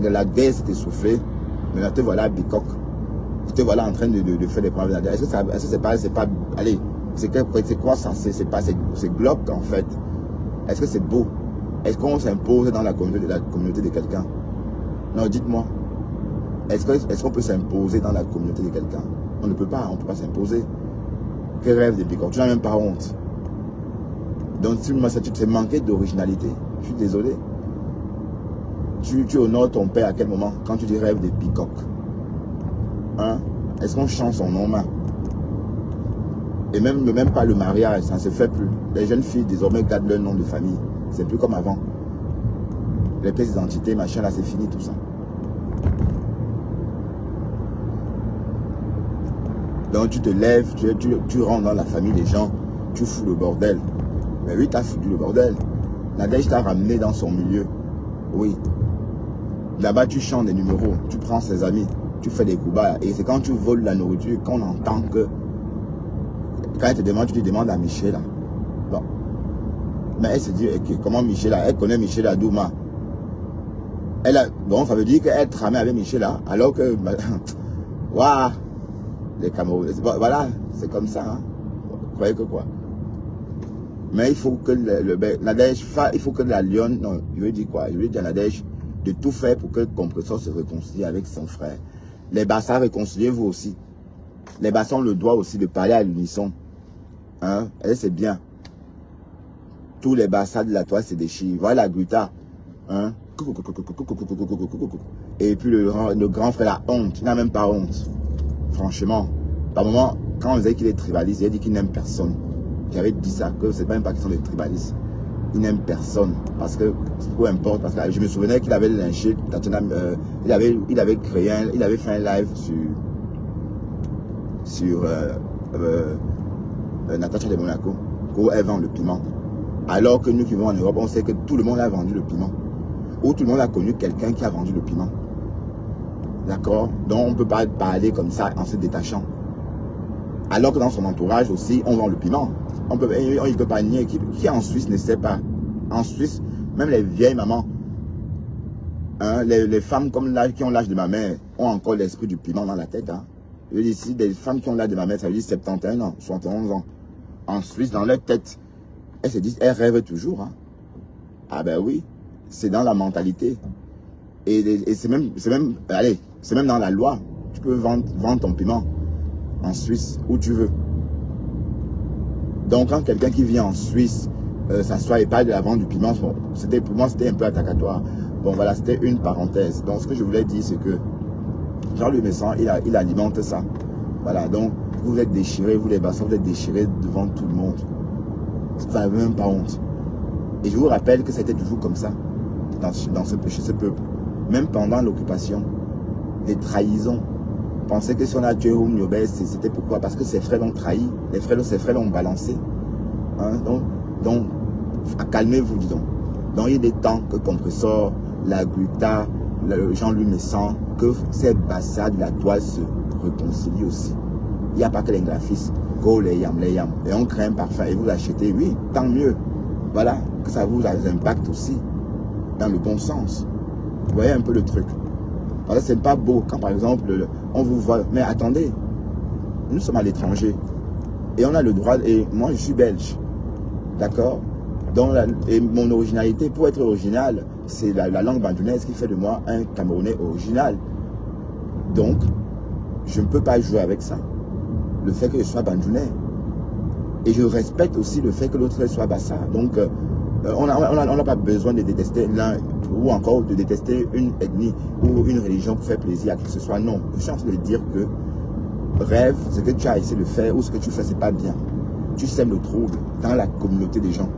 la guerre s'est essoufflée, maintenant te voilà Bicoque. Te voilà en train de faire des problèmes. Est-ce que c'est pas, allez, c'est quoi ça? C'est glauque en fait. Est-ce que c'est beau? Est-ce qu'on s'impose dans la communauté de quelqu'un? Non, dites-moi. Est-ce qu'on peut s'imposer dans la communauté de quelqu'un? On ne peut pas, on ne peut pas s'imposer. Quel rêve de Bicoque? Tu n'as même pas honte. Donc, tu t'es manqué d'originalité. Je suis désolé. Tu honores ton père à quel moment? Quand tu dis rêve de Bicoque. Hein? Est-ce qu'on change son nom? Et même pas le mariage, ça ne se fait plus. Les jeunes filles désormais gardent leur nom de famille. C'est plus comme avant. Les pièces d'identité, machin, là c'est fini tout ça. Donc tu te lèves, tu rentres dans la famille des gens, tu fous le bordel. Mais oui, tu as foutu le bordel. Nadège t'a ramené dans son milieu. Oui. Là-bas, tu chantes des numéros, tu prends ses amis, tu fais des coups bas. Et c'est quand tu voles la nourriture qu'on entend que... Quand elle te demande, tu te demandes à Michel. Bon. Mais elle se dit, okay, comment Michel, elle connaît Michel Adouma. Donc ça veut dire qu'elle tramait avec Michel, alors que... Waouh, les Camerounais. Voilà, c'est comme ça. Hein. Vous croyez que quoi? Mais il faut que Nadège, il faut que la lionne, non, je veux dire quoi? Je veux dire à Nadège de tout faire pour que Compressor se réconcilie avec son frère. Les Bassas, réconciliez-vous aussi. Les Bassas ont le droit aussi de parler à l'unisson. Hein? Et c'est bien. Tous les Bassas de la toile se déchirent. Voilà la Gruta. Hein? Et puis le grand frère a honte. Il n'a même pas honte. Franchement. Par moment, quand on disait qu'il est tribaliste, il a dit qu'il n'aime personne. J'avais dit ça, que c'est pas même pas question de tribaliste. Il n'aime personne. Parce que, peu importe, parce que je me souvenais qu'il avait lynché Tatiana, il avait créé il avait fait un live sur Natacha de Monaco, où elle vend le piment. Alors que nous qui vivons en Europe, on sait que tout le monde a vendu le piment. Ou tout le monde a connu quelqu'un qui a vendu le piment. D'accord? Donc on ne peut pas parler comme ça en se détachant. Alors que dans son entourage aussi, on vend le piment. On ne peut pas nier. Qui en Suisse ne sait pas? En Suisse, même les vieilles mamans, hein, les femmes comme qui ont l'âge de ma mère, ont encore l'esprit du piment dans la tête. Hein. Je dis ici, des femmes qui ont l'âge de ma mère, ça veut dire 71 ans, 71 ans. En Suisse, dans leur tête, elles se disent, elles rêvent toujours. Hein. Ah ben oui, c'est dans la mentalité. Et c'est même dans la loi. Tu peux vendre ton piment en Suisse, où tu veux. Donc quand quelqu'un qui vient en Suisse s'assoit et parle de la vente du piment, bon, pour moi c'était un peu attentatoire. Bon voilà, c'était une parenthèse. Donc ce que je voulais dire, c'est que Jean-Louis Messan, il alimente ça. Voilà, donc vous êtes déchirés, vous les bassins, vous êtes déchirés devant tout le monde. Vous n'avez même pas honte. Et je vous rappelle que c'était toujours comme ça, chez ce peuple. Même pendant l'occupation, les trahisons. Pensez que si on a tué Oum Niobès, c'était pourquoi? Parce que ses frères l'ont trahi, ses frères l'ont balancé. Hein? Donc calmez-vous, disons. Donc il est temps que Compressor, la Gluta, Jean-Louis Messan, que ces bastards de la toile se réconcilient aussi. Il n'y a pas que les graphistes. Go les yam. Et on crée un parfum et vous l'achetez, oui, tant mieux. Voilà, que ça vous impacte aussi, dans le bon sens. Vous voyez un peu le truc. Voilà, c'est pas beau quand par exemple, on vous voit, mais attendez, nous sommes à l'étranger. Et on a le droit, et moi je suis belge. D'accord? Donc, et mon originalité, pour être original, c'est la langue bandounaise qui fait de moi un Camerounais original. Donc, je ne peux pas jouer avec ça. Le fait que je sois bandounais. Et je respecte aussi le fait que l'autre soit bassa. Donc, on n'a pas besoin de détester l'un ou encore de détester une ethnie ou une religion pour faire plaisir à qui que ce soit. Non, je suis en train de dire que rêve, ce que tu as essayé de faire ou ce que tu fais, c'est pas bien. Tu sèmes le trouble dans la communauté des gens.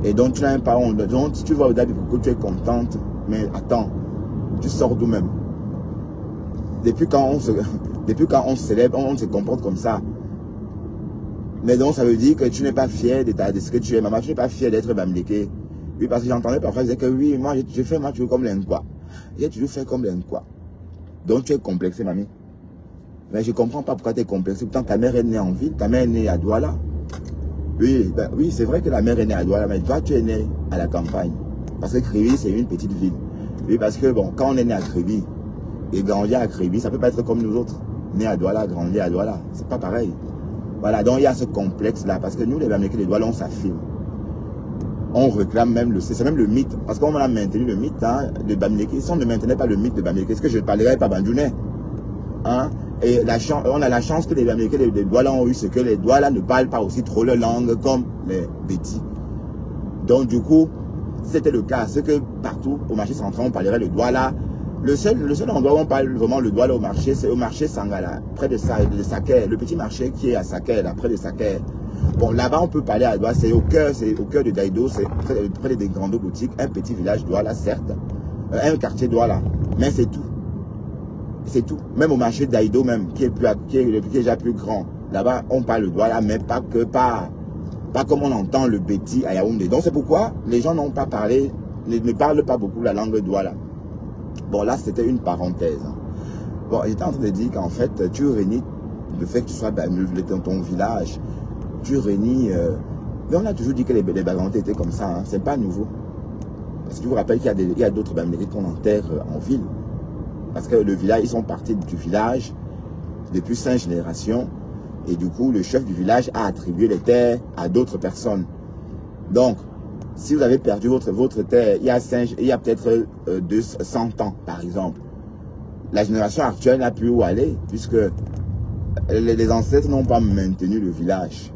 Et donc tu n'as même pas honte. Donc si tu vas au-delà du coucou, tu es contente. Mais attends, tu sors d'où même? Depuis quand on se célèbre, on se comporte comme ça. Mais donc ça veut dire que tu n'es pas fier de ce que tu es. Maman, tu n'es pas fier d'être bamléké. Oui, parce que j'entendais parfois dire que oui, moi je fais moi toujours comme l'Inqua. J'ai toujours fait comme l'Inqua. Donc tu es complexé, mamie. Mais je ne comprends pas pourquoi tu es complexé. Pourtant ta mère est née en ville, ta mère est née à Douala. Oui, ben, oui, c'est vrai que la mère est née à Douala, mais toi tu es né à la campagne. Parce que Kribi, c'est une petite ville. Oui, parce que bon, quand on est né à Kribi et grandi à Kribi, ça ne peut pas être comme nous autres. Né à Douala, grandi à Douala. C'est pas pareil. Voilà, donc il y a ce complexe-là, parce que nous, les Bamlékés, les Douala, on s'affirme. On réclame même c'est même le mythe, parce qu'on a maintenu le mythe hein, de Bamléké. Si on ne maintenait pas le mythe de Bamléké, est-ce que je ne parlerais pas bandounet hein? Et on a la chance que les Bamlékés, les Douala ont eu, c'est que les Douala ne parlent pas aussi trop leur langue comme les Bétis. Donc du coup, c'était le cas, c'est que partout, au marché central, on parlerait le Douala. Le seul endroit où on parle vraiment le Douala au marché, c'est au marché Sangala, près de Saker, le petit marché qui est à Saker, là, près de Saker. Bon, là-bas, on peut parler à Douala, c'est au cœur de Daïdo, c'est près des grandes boutiques, un petit village Douala, certes, un quartier Douala, mais c'est tout. C'est tout. Même au marché d'Aïdo, même, qui est déjà plus grand. Là-bas, on parle le Douala, mais pas comme on entend le Béti à Yaoundé. Donc, c'est pourquoi les gens n'ont pas parlé, ne parlent pas beaucoup la langue Douala. Bon, là, c'était une parenthèse. Bon, j'étais en train de dire qu'en fait, tu réunis le fait que tu sois dans ton village. Tu réunis... mais on a toujours dit que les Bagantés étaient comme ça. Hein. C'est pas nouveau. Parce que je vous rappelle qu'il y a d'autres Bagantés qu'on enterre en ville. Parce que le village, ils sont partis du village depuis 5 générations. Et du coup, le chef du village a attribué les terres à d'autres personnes. Donc, si vous avez perdu votre terre, il y a peut-être 100 ans, par exemple. La génération actuelle n'a plus où aller, puisque les ancêtres n'ont pas maintenu le village.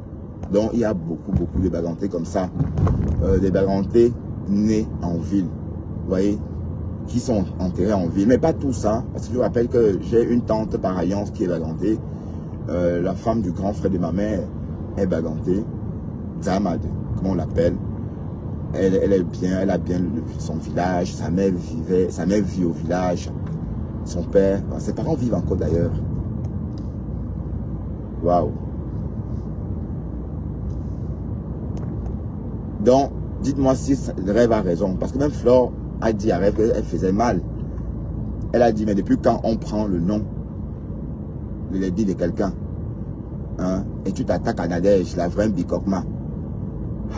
Donc, il y a beaucoup de Bagantés comme ça. Des Bagantés nés en ville. Vous voyez? qui sont enterrés en ville. Mais pas tous, hein. Parce que je vous rappelle que j'ai une tante par alliance qui est bagantée. La femme du grand frère de ma mère est bagantée. Zamad, comment on l'appelle. Elle est bien, elle a bien son village. Sa mère vit au village. Son père, ses parents vivent encore d'ailleurs. Waouh. Donc, dites-moi si le rêve a raison. Parce que même Flore a dit à rêve qu'elle faisait mal. Elle a dit, mais depuis quand on prend le nom, le dit de quelqu'un, hein, et tu t'attaques à Nadège, la vraie Bikokma.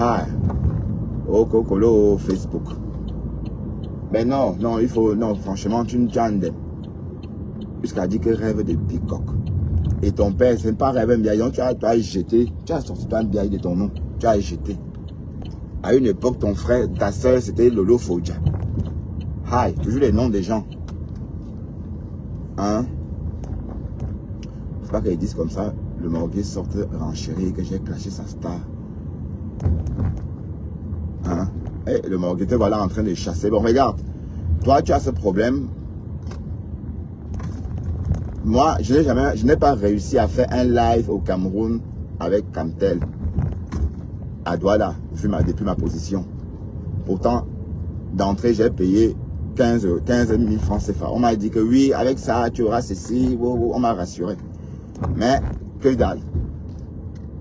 Ah, oh, Kokolo, Facebook. Mais non, non, il faut, non, franchement, tu ne jandes. Puisqu'elle a dit que rêve de Bikok. Et ton père, ce n'est pas rêve bien. Donc, tu as jeté, tu as sorti toi un bien de ton nom, tu as jeté. À une époque, ton frère, ta soeur, c'était Lolo Fodja. Hi, toujours les noms des gens. Hein? Faut pas qu'elle dise comme ça, le morguet sorte renchéri que j'ai clashé sa star. Hein? Et le morguet te voilà en train de chasser. Bon, regarde, toi, tu as ce problème. Moi, je n'ai pas réussi à faire un live au Cameroun avec Kamtel. À Douala, depuis ma position. Pourtant, d'entrée, j'ai payé 15 000 francs CFA. On m'a dit que oui, avec ça, tu auras ceci. On m'a rassuré. Mais, que dalle.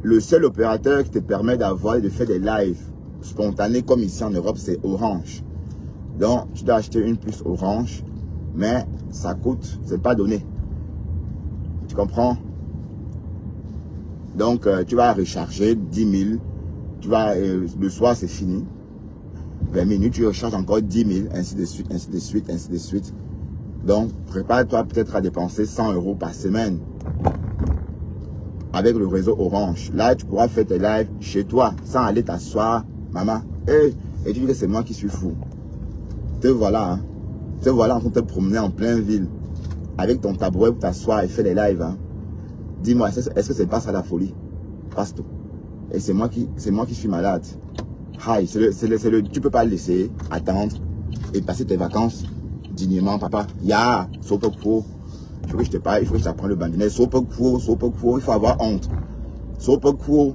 Le seul opérateur qui te permet d'avoir et de faire des lives spontanés comme ici en Europe, c'est Orange. Donc, tu dois acheter une puce Orange, mais ça coûte, c'est pas donné. Tu comprends? Donc, tu vas recharger 10 000. Tu vas, le soir, c'est fini. 20 minutes, tu recharges encore 10 000, ainsi de suite, ainsi de suite, ainsi de suite. Donc, prépare-toi peut-être à dépenser 100 € par semaine avec le réseau Orange. Là, tu pourras faire tes lives chez toi, sans aller t'asseoir, maman. Et tu dis que c'est moi qui suis fou. Te voilà, hein. Te voilà en train de te promener en pleine ville, avec ton tabouret pour t'asseoir et faire des lives. Hein. Dis-moi, est-ce que c'est pas ça la folie? Passe-toi. Et c'est moi qui suis malade. Hi, tu peux pas le laisser attendre et passer tes vacances dignement, papa. Ya, Sopokwo. Il faut que je te parle, il faut que je t'apprenne le bandinet. Sopokwo, il faut avoir honte. Sopokwo.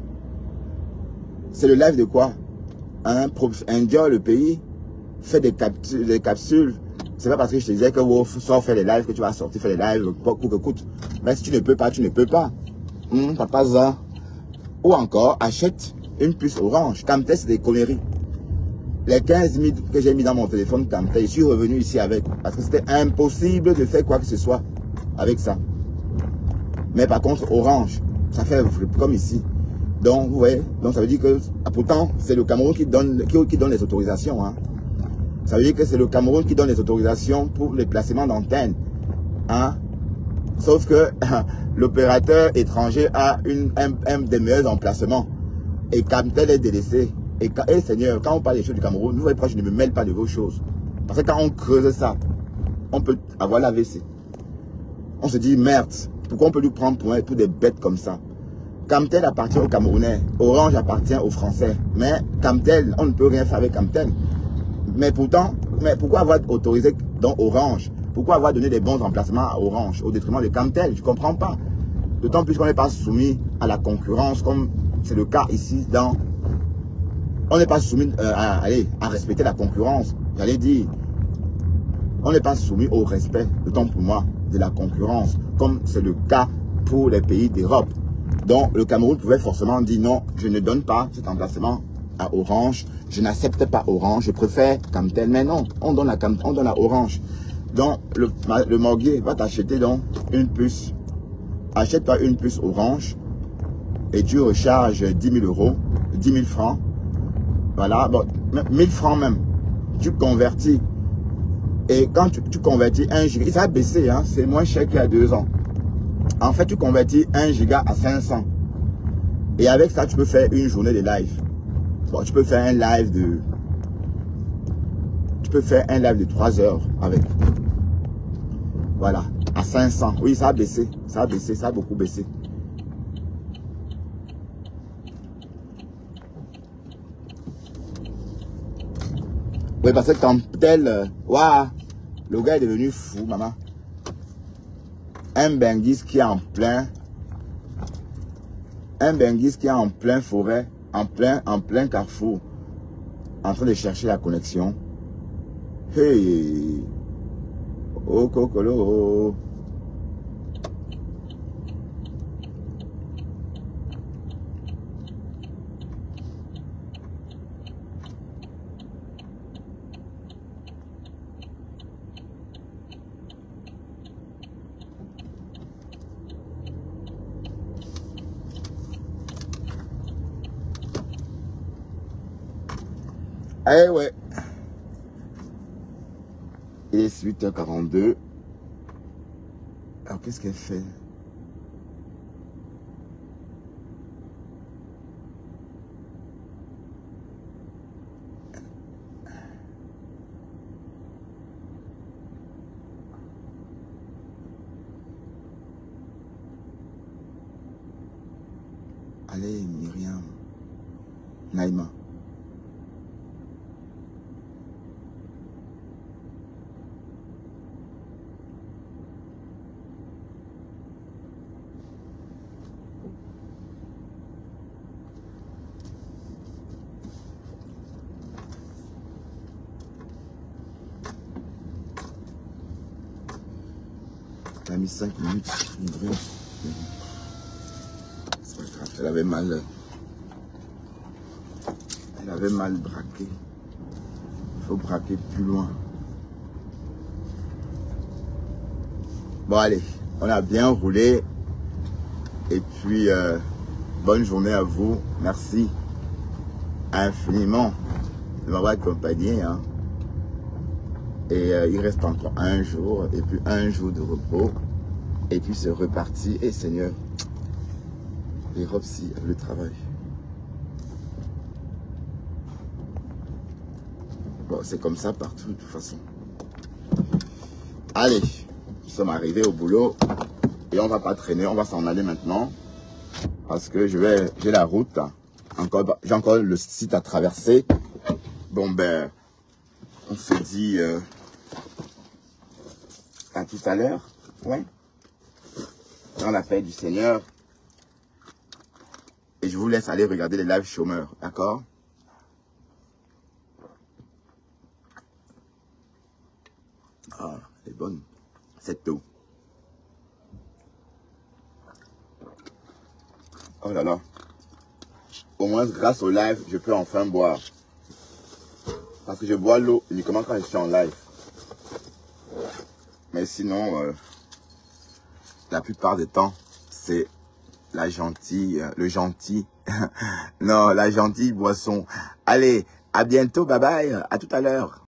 C'est le live de quoi? Enjoy le pays. Fais des capsules. C'est pas parce que je te disais que sors faire des lives que tu vas sortir faire des lives, quoi que coûte. Mais si tu ne peux pas, tu ne peux pas. Papa ça. Ou encore, achète une puce Orange. Kamtel, c'est des conneries. Les 15 000 que j'ai mis dans mon téléphone Kamtel, je suis revenu ici avec. Parce que c'était impossible de faire quoi que ce soit avec ça. Mais par contre, Orange, ça fait comme ici. Donc, vous voyez, donc ça veut dire que, pourtant, c'est le Cameroun qui donne les autorisations. Hein. Ça veut dire que c'est le Cameroun qui donne les autorisations pour les placements d'antennes. Hein. Sauf que l'opérateur étranger a un des meilleurs emplacements. Et Kamtel est délaissé. Et Seigneur, quand on parle des choses du Cameroun, vous voyez pourquoi je ne me mêle pas de vos choses. Parce que quand on creuse ça, on peut avoir l'AVC. On se dit, merde, pourquoi on peut lui prendre pour des bêtes comme ça? Kamtel appartient aux Camerounais. Orange appartient aux Français. Mais Kamtel, on ne peut rien faire avec Kamtel. Mais pourtant, pourquoi avoir autorisé dans Orange? Pourquoi avoir donné des bons emplacements à Orange au détriment de Kamtel? Je ne comprends pas. D'autant plus qu'on n'est pas soumis à la concurrence comme c'est le cas ici dans... On n'est pas soumis à respecter la concurrence. J'allais dire, on n'est pas soumis au respect, d'autant pour moi, de la concurrence, comme c'est le cas pour les pays d'Europe. Donc le Cameroun pouvait forcément dire non, je ne donne pas cet emplacement à Orange, je n'accepte pas Orange, je préfère Kamtel. Mais non, on donne à Orange. Donc le morguier va t'acheter donc une puce. Achète-toi une puce Orange et tu recharges 10 000 €, 10 000 francs. Voilà, bon, 1000 francs même. Tu convertis. Et quand tu convertis 1 giga, ça a baissé, hein, c'est moins cher qu'il y a 2 ans. En fait, tu convertis 1 giga à 500. Et avec ça, tu peux faire une journée de live. Bon, tu peux faire un live de... Tu peux faire un live de 3 heures avec. Voilà, à 500. Oui, ça a baissé. Ça a baissé, ça a beaucoup baissé. Oui, parce que quand tel... Waouh, Le gars est devenu fou, maman. Un Benguis qui est en plein... Un Benguis qui est en plein forêt, en plein carrefour, en train de chercher la connexion. Hey! Oh, cocolo! Eh ouais. Il est 8h42. Alors qu'est-ce qu'elle fait? Allez, Myriam. Naïma. Elle a mis 5 minutes. C'est pas grave, elle avait mal. Elle avait mal braqué. Il faut braquer plus loin. Bon allez, on a bien roulé. Et puis, bonne journée à vous. Merci infiniment de m'avoir accompagné. Hein. Et il reste encore un jour, et puis un jour de repos. Et puis c'est reparti. Et Seigneur, les robes si le travail. Bon, c'est comme ça partout de toute façon. Allez, nous sommes arrivés au boulot. Et on va pas traîner, on va s'en aller maintenant. Parce que j'ai la route. J'ai encore le site à traverser. Bon ben, on se dit à tout à l'heure. Ouais. Dans la paix du Seigneur. Et je vous laisse aller regarder les lives chômeurs. D'accord? Ah, elle est bonne. Cette eau. Oh là là. Au moins, grâce au live, je peux enfin boire. Parce que je bois l'eau uniquement quand je suis en live. Mais sinon, la plupart des temps, c'est la gentille, le gentil. Non, la gentille boisson. Allez, à bientôt, bye bye, à tout à l'heure.